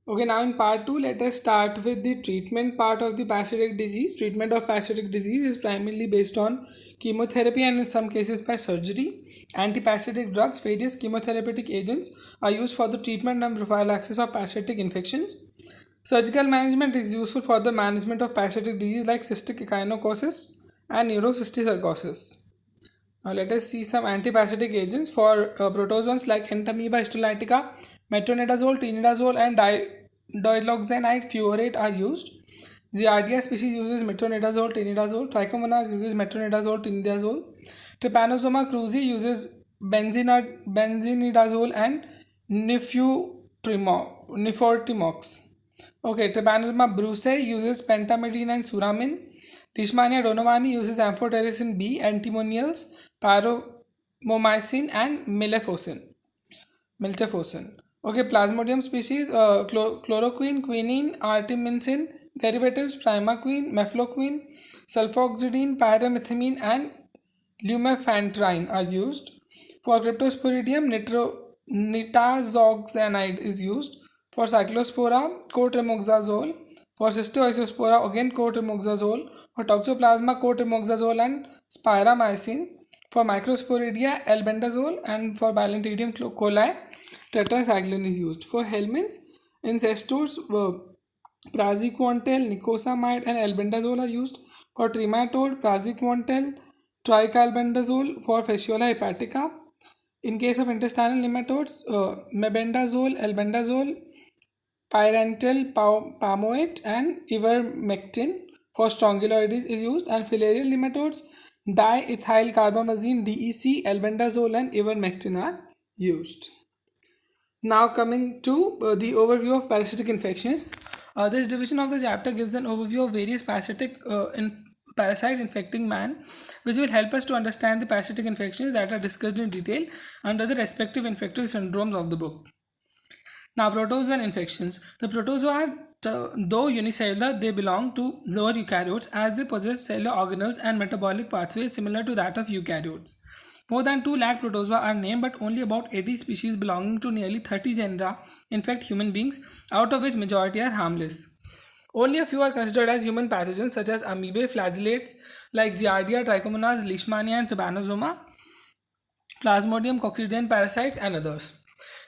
Okay, now in part 2, let us start with the treatment part of the parasitic disease. Treatment of parasitic disease is primarily based on chemotherapy and in some cases by surgery. Antiparasitic drugs, various chemotherapeutic agents are used for the treatment and prophylaxis of parasitic infections. Surgical management is useful for the management of parasitic disease like cystic echinocosis and neurocysticercosis. Now let us see some antiparasitic agents for protozoans like Entamoeba histolytica, metronidazole, tinidazole, and diloxanide fumarate are used. Giardia species uses metronidazole, tinidazole. Trichomonas uses metronidazole, tinidazole. Trypanosoma cruzi uses benzinidazole and nifortimox. Okay, Trypanosoma brucei uses pentamidine and suramin. Leishmania donovani uses amphotericin B, antimonials, paromomycin, and miltefosine. Okay, Plasmodium species, chloroquine, quinine, artemisinin, derivatives, primaquine, mefloquine, sulfoxidine, pyrimethamine, and lumefantrine are used. For Cryptosporidium, nitazoxanide is used. For Cyclospora, cotrimoxazole. For Cystoisospora, again cotrimoxazole. For Toxoplasma, cotrimoxazole and spiramycin. For Microsporidia, albendazole. And for Balantidium coli, tetracycline is used. For helminths, incestors, praziquantel, nicosamide, and albendazole are used. For trematode, praziquantel, tricalbendazole. For fasciola hepatica. In case of intestinal nematodes, mebendazole, albendazole, pyrantel, palmoate, and ivermectin. For strongyloides is used, and filarial nematodes, diethyl carbamazine, DEC, albendazole, and ivermectin are used. Now coming to the overview of parasitic infections. This division of the chapter gives an overview of various parasites infecting man, which will help us to understand the parasitic infections that are discussed in detail under the respective infective syndromes of the book. Now, protozoan infections. The protozoa, though unicellular, they belong to lower eukaryotes as they possess cellular organelles and metabolic pathways similar to that of eukaryotes. More than 2 lakh protozoa are named, but only about 80 species belonging to nearly 30 genera infect human beings, out of which majority are harmless. Only a few are considered as human pathogens such as amoebae, flagellates like Giardia, Trichomonas, Leishmania, and Trypanosoma, Plasmodium, coccidian parasites, and others.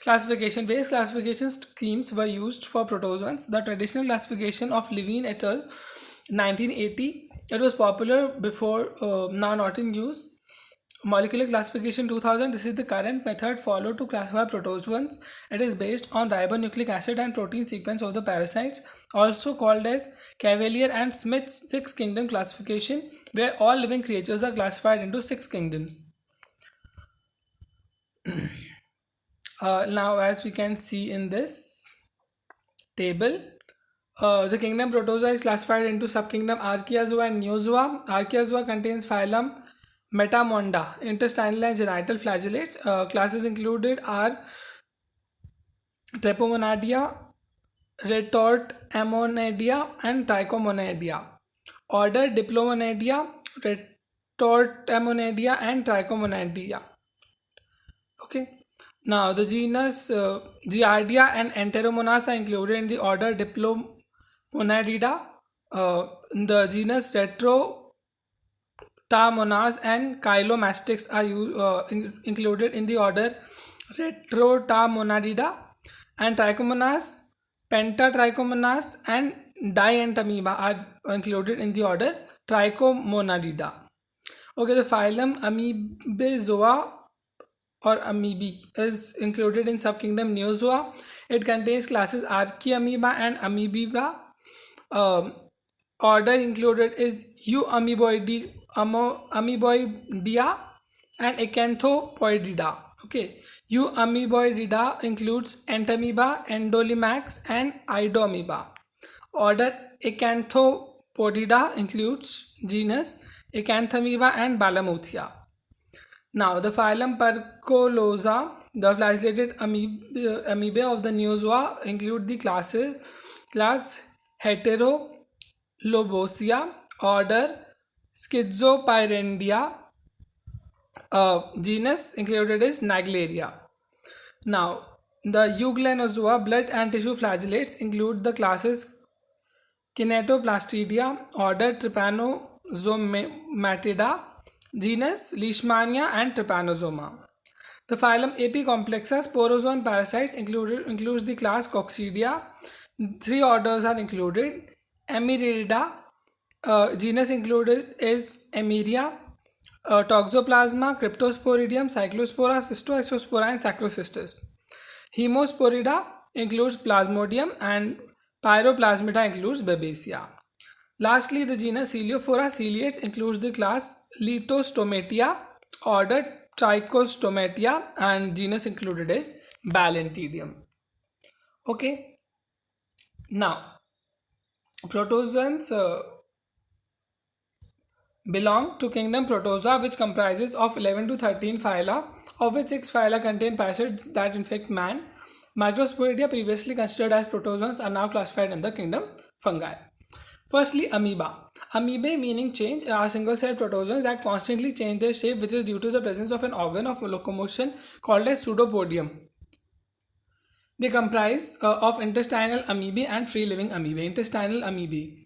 Classification. Various classification schemes were used for protozoans. The traditional classification of Levine et al. 1980. It was popular before, now not in use. Molecular classification 2000. This is the current method followed to classify protozoans. It is based on ribonucleic acid and protein sequence of the parasites, also called as Cavalier and Smith's 6 kingdom classification, where all living creatures are classified into 6 kingdoms. Now, as we can see in this table, the kingdom Protozoa is classified into subkingdom Archaeozoa and Neozoa. Archaeozoa contains phylum Metamonda, intestinal and genital flagellates. Classes included are Trepomonadia, Retortamonadia, and Trichomonadia. Order Diplomonadia, Retortamonadia, and Trichomonadia. Okay. Now, the genus Giardia and Enteromonas are included in the order Diplomonadida. The genus Retrotamonas and Chylomastix are included in the order Retrotamonadida, and Trichomonas, Pentatrichomonas, and Dientomoeba are included in the order Trichomonadida. Okay, the phylum Amoebozoa or amoebae is included in subkingdom Neozoa. It contains classes Archaeamoeba and Amoeba. Order included is Amoeboidea and Acanthopoidida. Okay, Amoeboidida includes Entamoeba, Endolimax, and Idoamoeba. Order Acanthopoidida includes genus Acanthamoeba and Balamuthia. Now, the phylum Parcolosa, the flagellated amoeba of the Neozoa, include the class Heterolobosia, order Schizopyrendia, genus included is Naegleria. Now, The euglenozoa blood and tissue flagellates include the classes Kinetoplastidia, order Trypanosomatida, genus Leishmania, and Trypanosoma. The phylum Apicomplexus sporozoan parasites includes the class Coccidia. Three orders are included. Emeridida, genus included is Emeria, Toxoplasma, Cryptosporidium, Cyclospora, Cystoisospora, and Sacrocystis. Hemosporida includes Plasmodium and Pyroplasmida includes Babesia. Lastly, the genus Celiophora ciliates includes the class Litostomatia, order Trichostomatia, and genus included is Balentidium. Okay, now protozoans belong to kingdom Protozoa, which comprises of 11 to 13 phyla, of which 6 phyla contain parasites that infect man. Microsporidia, previously considered as protozoans, are now classified in the kingdom Fungi. Firstly, amoeba. Amoebae, meaning change, are single-celled protozoans that constantly change their shape, which is due to the presence of an organ of locomotion called as pseudopodium. They comprise of intestinal amoebae and free-living amoebae. Intestinal amoebae.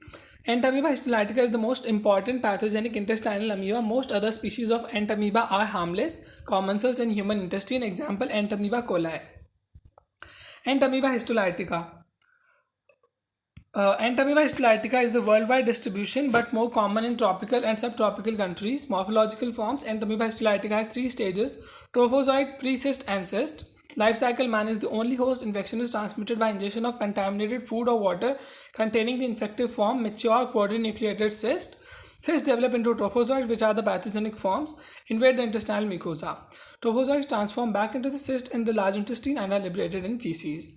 Entamoeba histolytica is the most important pathogenic intestinal amoeba. Most other species of Entamoeba are harmless commensals in human intestine. Example, Entamoeba coli. Entamoeba histolytica. Entamoeba histolytica is the worldwide distribution but more common in tropical and subtropical countries. Morphological forms. Entamoeba histolytica has 3 stages: trophozoite, pre-cyst, and cyst. Life cycle: man is the only host. Infection is transmitted by ingestion of contaminated food or water containing the infective form. Mature quadrinucleated cyst. Cysts develop into trophozoites, which are the pathogenic forms, invade the intestinal mucosa. Trophozoites transform back into the cyst in the large intestine and are liberated in feces.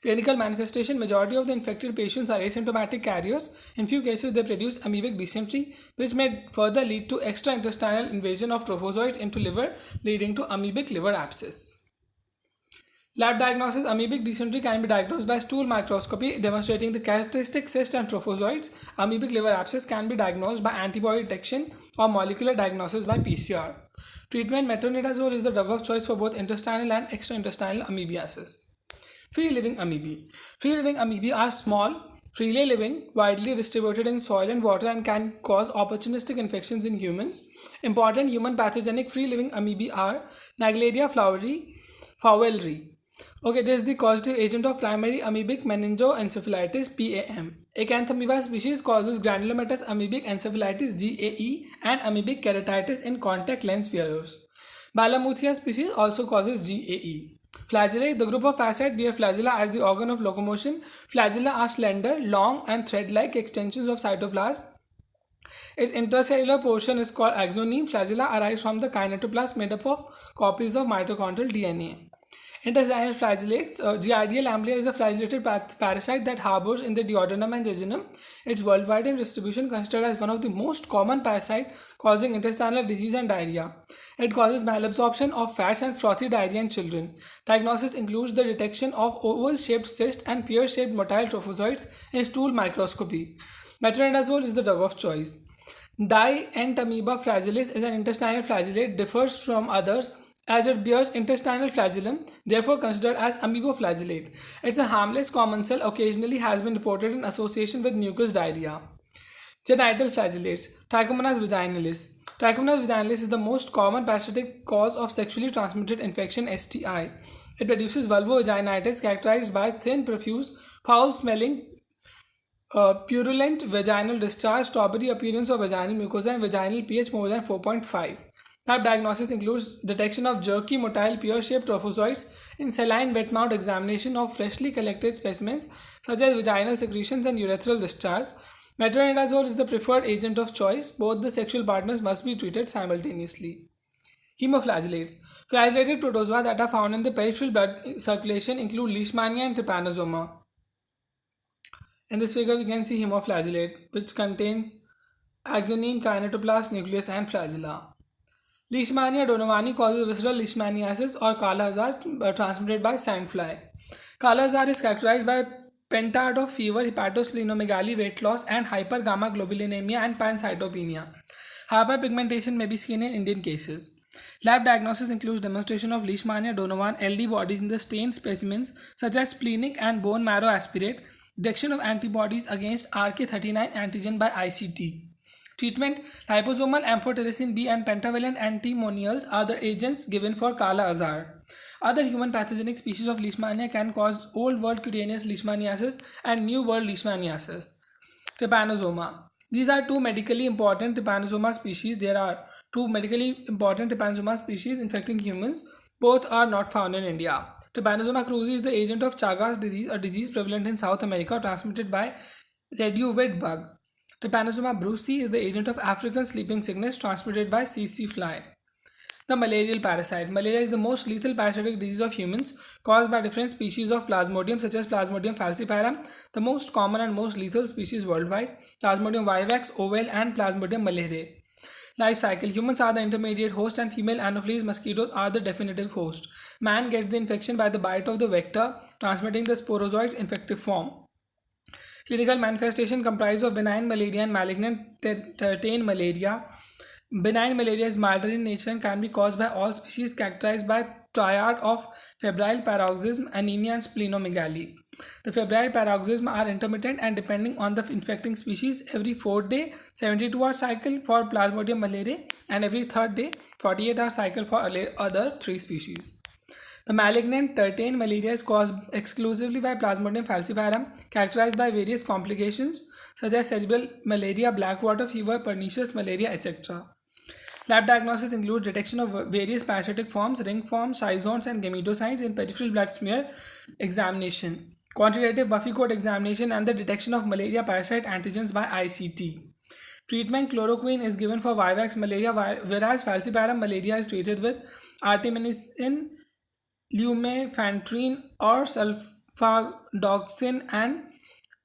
Clinical manifestation: majority of the infected patients are asymptomatic carriers. In few cases, they produce amoebic dysentery, which may further lead to extraintestinal invasion of trophozoites into liver, leading to amoebic liver abscess. Lab diagnosis: amoebic dysentery can be diagnosed by stool microscopy, demonstrating the characteristic cyst and trophozoites. Amoebic liver abscess can be diagnosed by antibody detection or molecular diagnosis by PCR. Treatment: metronidazole is the drug of choice for both intestinal and extraintestinal amoebiasis. Free-living amoebae. Free-living amoebae are small, freely living, widely distributed in soil and water, and can cause opportunistic infections in humans. Important human pathogenic free-living amoebae are Naegleria fowleri. Okay, this is the causative agent of primary amoebic meningoencephalitis (PAM). Acanthamoeba species causes granulomatous amoebic encephalitis (GAE) and amoebic keratitis in contact lens wearers. Balamuthia species also causes GAE. Flagellate: the group of parasites bear flagella as the organ of locomotion. Flagella are slender, long, and thread-like extensions of cytoplasm. Its intracellular portion is called axoneme. Flagella arise from the kinetoplast made up of copies of mitochondrial DNA. Intestinal flagellates. Giardia lamblia is a flagellated parasite that harbors in the duodenum and jejunum. Its worldwide distribution considered as one of the most common parasite causing intestinal disease and diarrhea. It causes malabsorption of fats and frothy diarrhea in children. Diagnosis includes the detection of oval-shaped cyst and pear-shaped motile trophozoites in stool microscopy. Metronidazole is the drug of choice. Dientamoeba fragilis is an intestinal flagellate, differs from others as it bears intestinal flagellum, therefore considered as amoeboflagellate. It's a harmless commensal, occasionally has been reported in association with mucus diarrhea. Genital flagellates. Trichomonas vaginalis. Trichomonas vaginalis is the most common parasitic cause of sexually transmitted infection (STI). It produces vulvovaginitis characterized by thin, profuse, foul-smelling, purulent vaginal discharge, strawberry appearance of vaginal mucosa, and vaginal pH more than 4.5. Lab diagnosis includes detection of jerky, motile, pear-shaped trophozoites in saline wet mount examination of freshly collected specimens such as vaginal secretions and urethral discharge. Metronidazole is the preferred agent of choice. Both the sexual partners must be treated simultaneously. Hemoflagellates. Flagellated protozoa that are found in the peripheral blood circulation include Leishmania and Trypanosoma. In this figure, we can see hemoflagellate, which contains axoneme, kinetoplast, nucleus, and flagella. Leishmania donovani causes visceral leishmaniasis or Kala Azar transmitted by sandfly. Kala Azar is characterized by pentad of fever, hepatosplenomegaly, weight loss, and hypergammaglobulinemia and pancytopenia. Hyperpigmentation may be seen in Indian cases. Lab diagnosis includes demonstration of Leishmania donovan LD bodies in the stained specimens such as splenic and bone marrow aspirate, detection of antibodies against RK39 antigen by ICT. Treatment: liposomal amphotericin B and pentavalent antimonials are the agents given for Kala Azar. Other human pathogenic species of Leishmania can cause Old World cutaneous leishmaniasis and New World leishmaniasis. Trypanosoma. These are two medically important trypanosoma species. There are two medically important trypanosoma species infecting humans. Both are not found in India. Trypanosoma cruzi is the agent of Chagas disease, a disease prevalent in South America transmitted by radiovid bug. Trypanosoma brucei is the agent of African sleeping sickness transmitted by CC fly. The malarial parasite. Malaria is the most lethal parasitic disease of humans caused by different species of Plasmodium such as Plasmodium falciparum, the most common and most lethal species worldwide, Plasmodium vivax, oval, and Plasmodium malariae. Life cycle. Humans are the intermediate host and female Anopheles mosquitoes are the definitive host. Man gets the infection by the bite of the vector, transmitting the sporozoid's infective form. Clinical manifestation comprise of benign malaria and malignant tertian malaria. Benign malaria is milder in nature and can be caused by all species characterized by triad of febrile paroxysm, anemia, and splenomegaly. The febrile paroxysm are intermittent and depending on the infecting species every 4th day, 72-hour cycle for Plasmodium malariae, and every 3rd day, 48-hour cycle for other 3 species. The malignant tertian malaria is caused exclusively by Plasmodium falciparum, characterized by various complications such as cerebral malaria, black water fever, pernicious malaria, etc. Lab diagnosis includes detection of various parasitic forms, ring forms, schizones, and gametocytes in peripheral blood smear examination, quantitative Buffy coat examination, and the detection of malaria parasite antigens by ICT. Treatment: chloroquine is given for vivax malaria, whereas falciparum malaria is treated with artemisinin, lumefantrine, or sulfadoxine and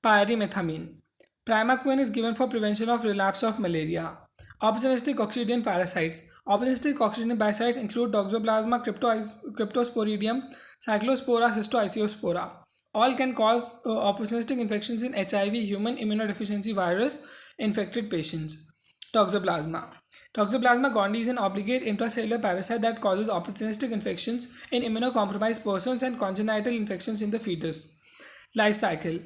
pyrimethamine. Primaquine is given for prevention of relapse of malaria. Opportunistic coccidian parasites. Opportunistic coccidian parasites include Toxoplasma, Cryptosporidium, Cyclospora, Cystoisiospora. All can cause opportunistic infections in HIV, human immunodeficiency virus infected patients. Toxoplasma. Toxoplasma gondii is an obligate intracellular parasite that causes opportunistic infections in immunocompromised persons and congenital infections in the fetus. Life cycle.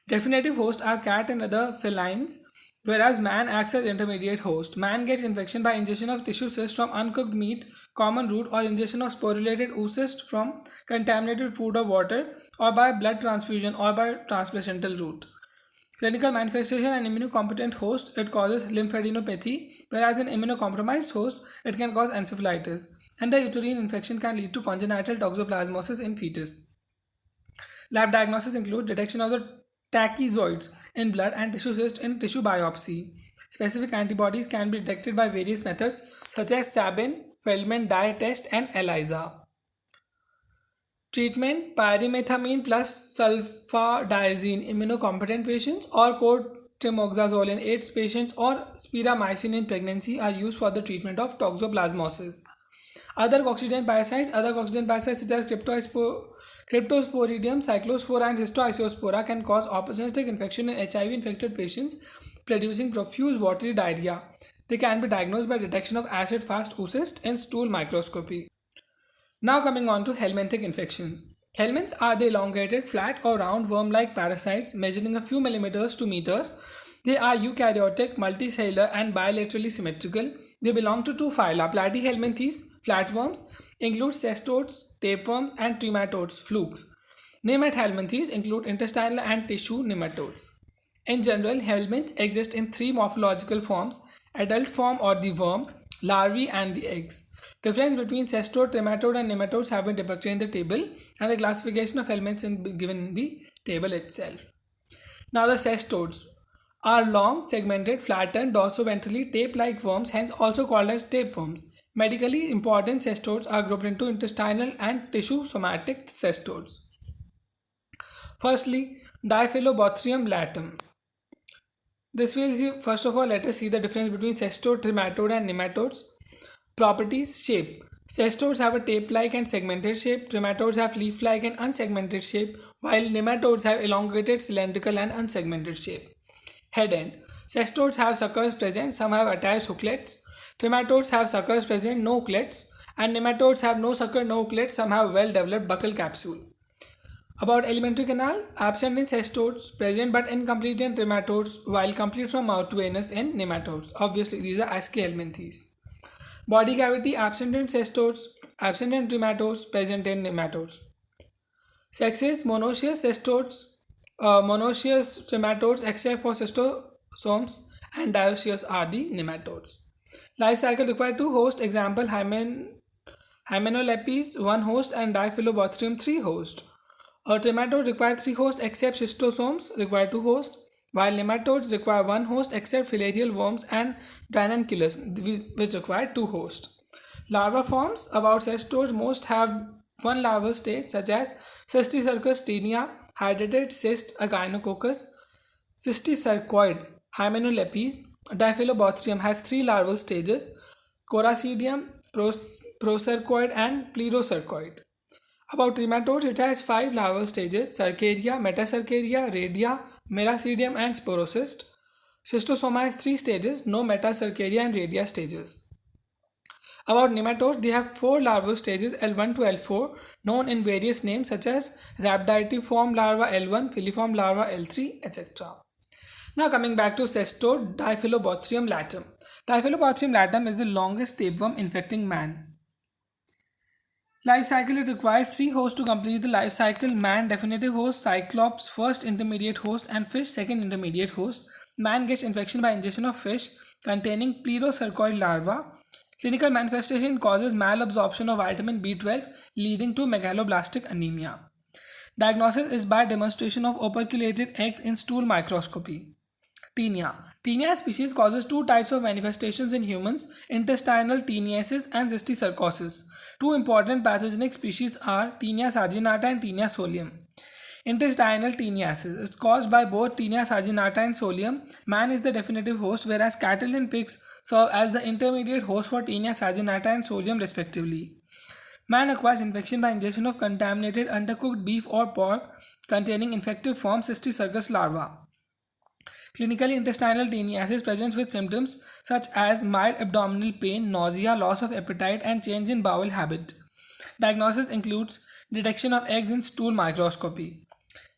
Definitive hosts are cat and other felines, whereas man acts as intermediate host. Man gets infection by ingestion of tissue cyst from uncooked meat, common root, or ingestion of sporulated oocyst from contaminated food or water, or by blood transfusion or by transplacental route. Clinical manifestation: an immunocompetent host, it causes lymphadenopathy, whereas an immunocompromised host, it can cause encephalitis. Endouterine infection can lead to congenital toxoplasmosis in fetus. Lab diagnosis include detection of the tachyzoids in blood and tissue cyst in tissue biopsy. Specific antibodies can be detected by various methods such as Sabin, Feldman dye test, and ELISA. Treatment: pyrimethamine plus sulfadiazine immunocompetent patients, or cotrimoxazole in AIDS patients, or spiramycin in pregnancy are used for the treatment of toxoplasmosis. Other coccidian parasites such as Cryptosporidium, Cyclospora, and Cystoisiospora can cause opportunistic infection in HIV infected patients, producing profuse watery diarrhea. They can be diagnosed by detection of acid-fast oocyst in stool microscopy. Now coming on to helminthic infections. Helminths are the elongated, flat or round worm-like parasites measuring a few millimeters to meters. They are eukaryotic, multicellular, and bilaterally symmetrical. They belong to two phyla, Platyhelminthes, flatworms, include cestodes, tapeworms, and trematodes, flukes. Nemathelminthes include intestinal and tissue nematodes. In general, helminth exist in three morphological forms: adult form or the worm, larvae, and the eggs. Difference between cestode, trematode, and nematodes have been depicted in the table, and the classification of helminths is given in the table itself. Now the cestodes are long, segmented, flattened, dorsoventrally tape-like worms, hence also called as tapeworms. Medically important cestodes are grouped into intestinal and tissue somatic cestodes. Firstly, Diphyllobothrium latum. This will see, first of all, let us see the difference between cestode, trematode, and nematodes. Properties: shape. Cestodes have a tape-like and segmented shape. Trematodes have leaf-like and unsegmented shape, while nematodes have elongated, cylindrical, and unsegmented shape. Head end. Cestodes have suckers present, some have attached hooklets. Trematodes have suckers present, no hooklets. And nematodes have no sucker, no oclet, some have well developed buccal capsule. About alimentary canal, absent in cestodes, present but incomplete in trematodes, while complete from mouth to anus in nematodes. Obviously, these are Aschelminthes. Body cavity, absent in cestodes, absent in trematodes, present in nematodes. Sexes, monoecious cestodes, monoecious trematodes except for cystosomes, and dioecious are the nematodes. Life cycle require two hosts, example Hymenolepis, one host, and Diphyllobothrium, three hosts. A trematode require three hosts except schistosomes require two hosts, while nematodes require one host except filarial worms and ranunculus, which require two hosts. Larva forms, about cestodes, most have one larval stage, such as Cysticercus tinea, hydrated cyst, Echinococcus, Cysticercoid, Hymenolepis. Diphyllobothrium has three larval stages, Coracidium, Procercoid, and Plerocercoid. About trematodes, it has five larval stages: Cercaria, Metacercaria, Radia, Meracidium, and Sporocyst. Schistosoma has three stages: no Metacercaria and Radia stages. About nematodes, they have four larval stages L1 to L4, known in various names such as rhabditiform larva L1, filiform larva L3, etc. Now coming back to cestode, Diphyllobothrium latum. Diphyllobothrium latum is the longest tapeworm infecting man. Life cycle, it requires three hosts to complete the life cycle: man, definitive host; cyclops, first intermediate host; and fish, second intermediate host. Man gets infection by ingestion of fish containing plerocercoid larva. Clinical manifestation causes malabsorption of vitamin B12 leading to megaloblastic anemia. Diagnosis is by demonstration of operculated eggs in stool microscopy. Tinea. Tinea species causes two types of manifestations in humans: intestinal teniasis and cysticercosis. Two important pathogenic species are Tinea saginata and Tinea solium. Intestinal teniasis is caused by both Tinea saginata and solium. Man is the definitive host, whereas cattle and pigs serve as the intermediate host for Tinea saginata and solium respectively. Man acquires infection by ingestion of contaminated undercooked beef or pork containing infective form Cysticercus larva. Clinically, intestinal teniasis presents with symptoms such as mild abdominal pain, nausea, loss of appetite, and change in bowel habit. Diagnosis includes detection of eggs in stool microscopy.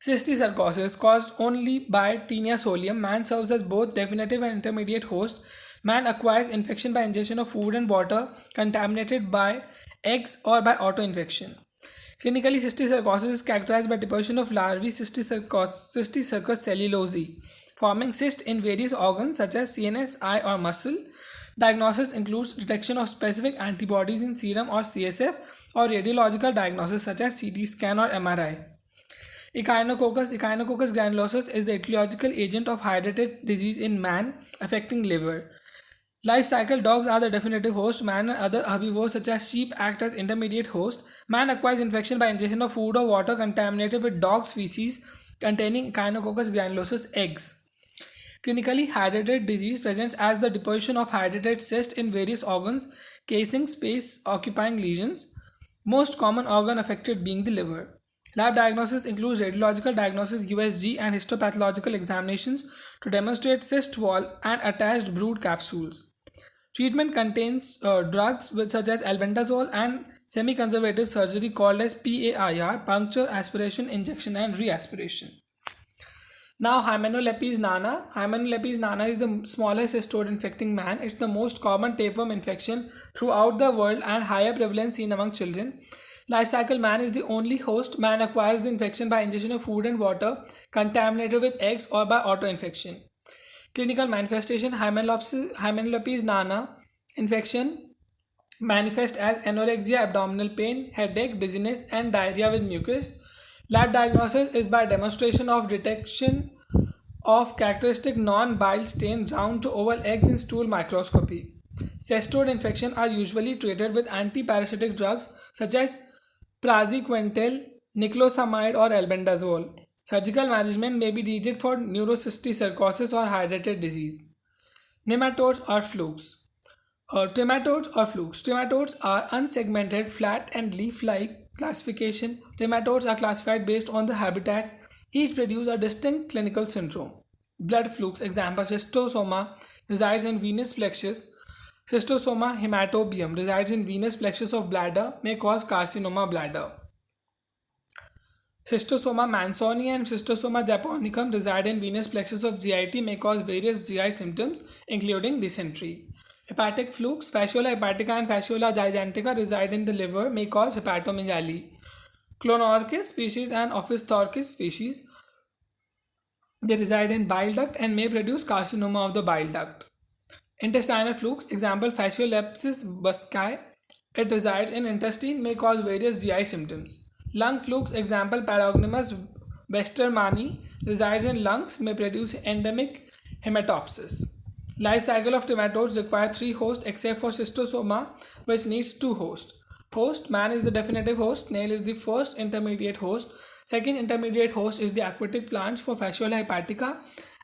Cysticercosis, caused only by Tinea solium. Man serves as both definitive and intermediate host. Man acquires infection by ingestion of food and water contaminated by eggs or by autoinfection. Clinically, cysticercosis is characterized by deposition of larvae Cysticercus cellulose, forming cysts in various organs such as CNS, eye, or muscle. Diagnosis includes detection of specific antibodies in serum or CSF, or radiological diagnosis such as CT scan or MRI. Echinococcus granulosus is the etiological agent of hydatid disease in man, affecting liver. Life cycle, dogs are the definitive host. Man and other herbivores such as sheep act as intermediate host. Man acquires infection by ingestion of food or water contaminated with dog feces containing Echinococcus granulosus eggs. Clinically, hydatid disease presents as the deposition of hydatid cyst in various organs, casing space occupying lesions, most common organ affected being the liver. Lab diagnosis includes radiological diagnosis USG and histopathological examinations to demonstrate cyst wall and attached brood capsules. Treatment contains drugs such as albendazole and semi-conservative surgery called as PAIR, puncture, aspiration, injection, and reaspiration. Now, Hymenopes nana. Hymenopes nana is the smallest cestode infecting man. It's the most common tapeworm infection throughout the world and higher prevalence seen among children. Life cycle, man is the only host. Man acquires the infection by ingestion of food and water contaminated with eggs or by autoinfection. Clinical manifestation, Hymenopes nana infection manifest as anorexia, abdominal pain, headache, dizziness, and diarrhea with mucus. Lab diagnosis is by demonstration of detection of characteristic non-bile stained round to oval eggs in stool microscopy. Cestode infection are usually treated with anti-parasitic drugs such as praziquantel, niclosamide, or albendazole. Surgical management may be needed for neurocysticercosis or hydatid disease. Nematodes or flukes. Trematodes or flukes. Trematodes are unsegmented, flat, and leaf-like classification. Trematodes are classified based on the habitat. Each produce a distinct clinical syndrome. Blood flukes, example schistosoma, resides in venous plexus. Cystosoma hematobium resides in venous plexus of bladder, may cause carcinoma bladder. Cystosoma mansoni and Cystosoma japonicum reside in venous plexus of GIT, may cause various GI symptoms including dysentery. Hepatic flukes, Fasciola hepatica and Fasciola gigantica reside in the liver, may cause hepatomegaly. Clonorchis species and Opisthochus species, they reside in bile duct and may produce carcinoma of the bile duct. Intestinal flukes, example Fasciolepsis buscae, it resides in intestine, may cause various GI symptoms. Lung flukes, example Paragonimus westermanni, resides in lungs, may produce endemic hematopsis. Life cycle of nematodes require 3 hosts except for Cystosoma, which needs 2 hosts. Host, man is the definitive host, snail is the first intermediate host. Second intermediate host is the aquatic plants for Fasciola hepatica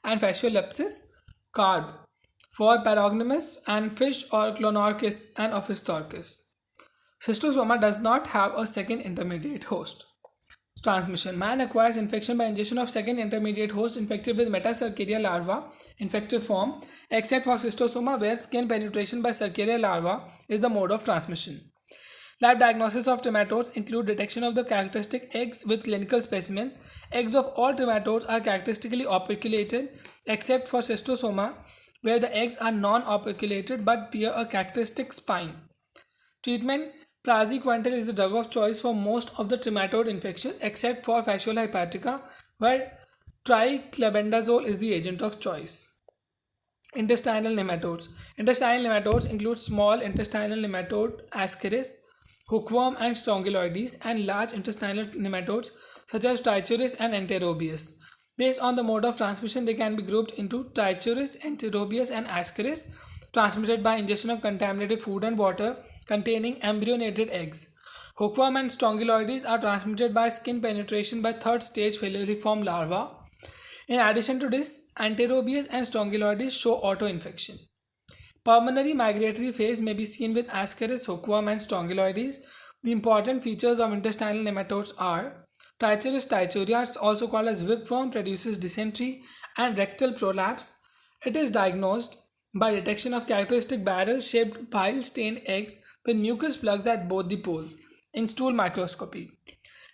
and Fasciolepsis, carb for Paragonimus and fish or Clonorchis and Opisthochus. Cystosoma does not have a second intermediate host. Transmission. Man acquires infection by ingestion of second intermediate host infected with metacercaria larva, infective form, except for Cystosoma where skin penetration by Cercaria larva is the mode of transmission. Lab diagnosis of nematodes include detection of the characteristic eggs with clinical specimens. Eggs of all nematodes are characteristically operculated except for Cystosoma where the eggs are non-operculated but bear a characteristic spine. Treatment. Praziquantel is the drug of choice for most of the trematode infections except for Fasciola hepatica where triclebendazole is the agent of choice. Intestinal nematodes. Intestinal nematodes include small intestinal nematode Ascaris, hookworm and strongyloides, and large intestinal nematodes such as Trichuris and Enterobius. Based on the mode of transmission, they can be grouped into Trichuris, Enterobius, and Ascaris, transmitted by ingestion of contaminated food and water containing embryonated eggs. Hookworm and strongyloides are transmitted by skin penetration by third stage filariform larva. In addition to this, Enterobius and strongyloides show autoinfection. Pulmonary migratory phase may be seen with Ascaris, hookworm, and strongyloides. The important features of intestinal nematodes are Trichuris trichuria, also called as whipworm, produces dysentery and rectal prolapse. It is diagnosed by detection of characteristic barrel-shaped bile-stained eggs with mucus plugs at both the poles in stool microscopy.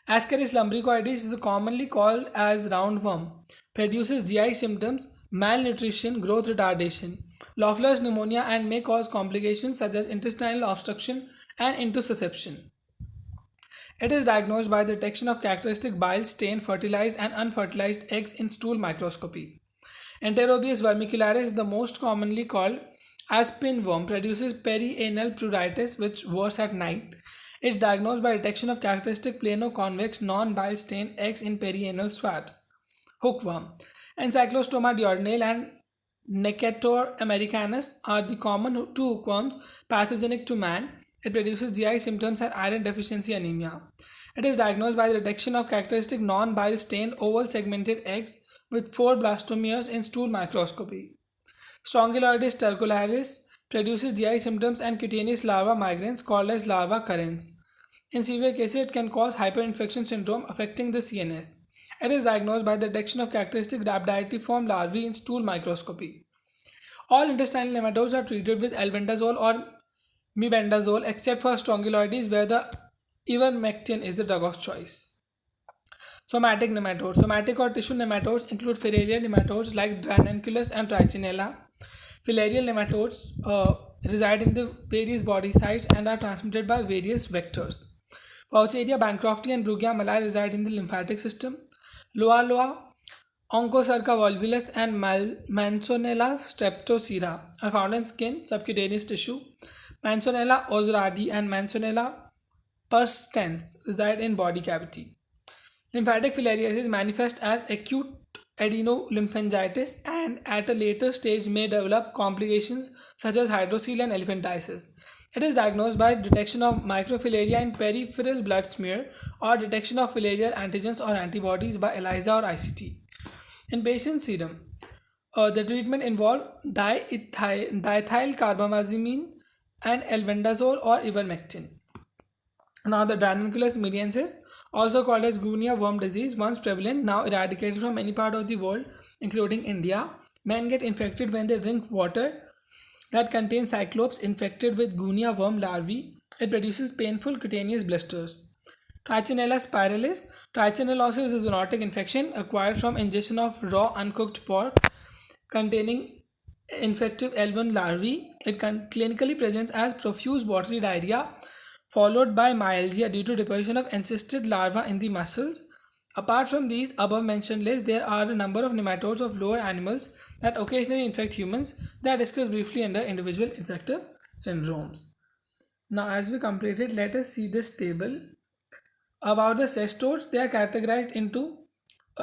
Ascaris lumbricoides is commonly called as roundworm, produces GI symptoms, malnutrition, growth retardation, Loeffler's pneumonia, and may cause complications such as intestinal obstruction and intussusception. It is diagnosed by the detection of characteristic bile-stained fertilized and unfertilized eggs in stool microscopy. Enterobius vermicularis is the most commonly called as pinworm, produces perianal pruritus which works at night. It is diagnosed by detection of characteristic plano-convex non-bile stained eggs in perianal swabs. Hookworm. Encyclostoma duodenale and Necator americanus are the common two hookworms pathogenic to man. It produces GI symptoms and iron deficiency anemia. It is diagnosed by the detection of characteristic non-bile stained oval segmented eggs with 4 blastomeres in stool microscopy. Strongyloides tercularis produces GI symptoms and cutaneous larva migrans called as larva currens. In severe cases, it can cause hyperinfection syndrome affecting the CNS. It is diagnosed by the detection of characteristic rhabditiform larvae in stool microscopy. All intestinal nematodes are treated with albendazole or mebendazole except for strongyloides where the ivermectin is the drug of choice. Somatic nematodes. Somatic or tissue nematodes include filarial nematodes like Ranunculus and Trichinella. Filarial nematodes reside in the various body sites and are transmitted by various vectors. Poucheria bancrofti and Brugia malai reside in the lymphatic system. Loa loa, Onchocerca volvulus and Manzanella streptocera are found in skin, subcutaneous tissue. Manzanella osradi and Manzanella persistens reside in body cavity. Lymphatic filariasis manifests as acute adenolymphangiosis and at a later stage may develop complications such as hydrocele and elephantiasis. It is diagnosed by detection of microfilaria in peripheral blood smear or detection of filarial antigens or antibodies by ELISA or ICT. In patient serum, the treatment involved diethyl carbamazepine and albendazole or ivermectin. Now the Ranunculus mediensis, also called as guinea worm disease, once prevalent, now eradicated from many parts of the world, including India. Men get infected when they drink water that contains cyclops infected with guinea worm larvae. It produces painful cutaneous blisters. Trichinella spiralis. Trichinellosis is a zoonotic infection acquired from ingestion of raw uncooked pork containing infective L1 larvae. It clinically presents as profuse watery diarrhea followed by myalgia due to deposition of encysted larvae in the muscles. Apart from these above mentioned lists, there are a number of nematodes of lower animals that occasionally infect humans that are discussed briefly under individual infective syndromes. Now, as we completed, let us see this table. About the cestodes, they are categorized into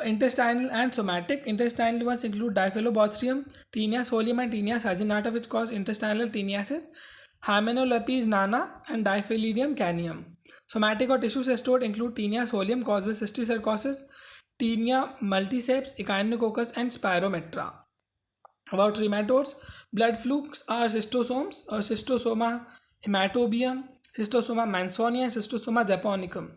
intestinal and somatic. Intestinal ones include Diphyllobothrium, Tinea solium, and Tinea saginata, which cause intestinal teniasis, Hymenolapes nana, and Diphyllidium canium. Somatic or tissue cestode include Tinea solium, causes cysticercosis, Tinea multiceps, Echinococcus, and Spirometra. About nematodes, blood flukes are cystosomes, or Cystosoma hematobium, Cystosoma mansoni, and Cystosoma japonicum.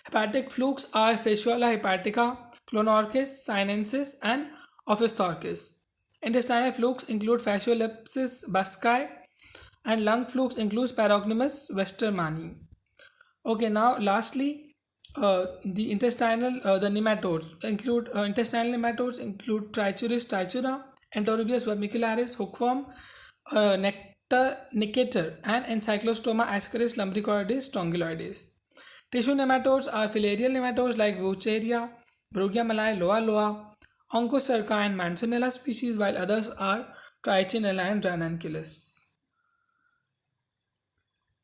Hepatic flukes are Fasciola hepatica, Clonorchis sinensis, and Ophisthorchis. Intestinal flukes include Fasciolepsis buscae, and lung flukes include Paragonimus westermani. Okay, now lastly, the nematodes include intestinal nematodes include Trichuris trichura, Enterobius vermicularis, hookworm, nectar nicator, and Encyclostoma ascaris lumbricoides strongyloides. Tissue nematodes are filarial nematodes like Wucheria, Brugia malai, Loa loa, Onchocerca, and Manzanella species, while others are Trichinella and Ranunculus.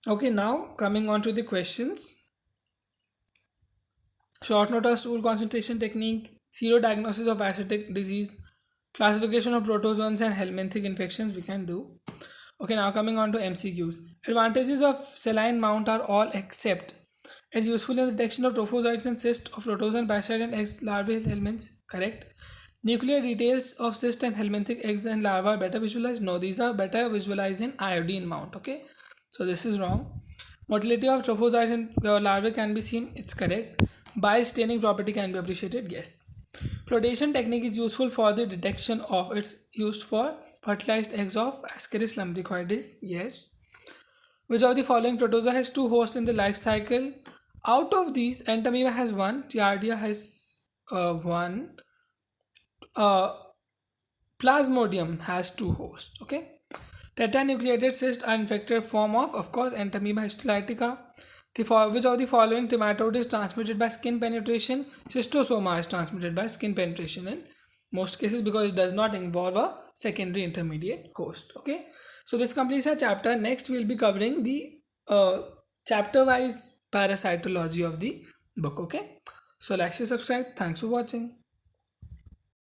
Okay, now coming on to the questions. Short noter stool concentration technique, diagnosis of parasitic disease, classification of protozoans and helminthic infections we can do. Okay, now coming on to MCQs. Advantages of saline mount are all except it's useful in the detection of trophozoites and cysts of protozoan, parasite and eggs, larvae, helminths. Correct. Nuclear details of cyst and helminthic eggs and larvae are better visualized. No, these are better visualized in iodine mount. Okay, so this is wrong. Motility of trophozoites and larvae can be seen. It's correct. Bile staining property can be appreciated. Yes. Flotation technique is useful for the detection of. It's used for fertilized eggs of Ascaris lumbricoides. Yes. Which of the following protozoa has two hosts in the life cycle? Out of these, Entamoeba has one, Giardia has one, uh, Plasmodium has two hosts. Okay. Tetranucleated cysts are infected form of course, Entamoeba histolytica. Which of the following trematode is transmitted by skin penetration? Cystosoma is transmitted by skin penetration in most cases because it does not involve a secondary intermediate host. Okay, so this completes our chapter. Next, we'll be covering the chapter-wise parasitology of the book. Okay, so like, share, subscribe. Thanks for watching.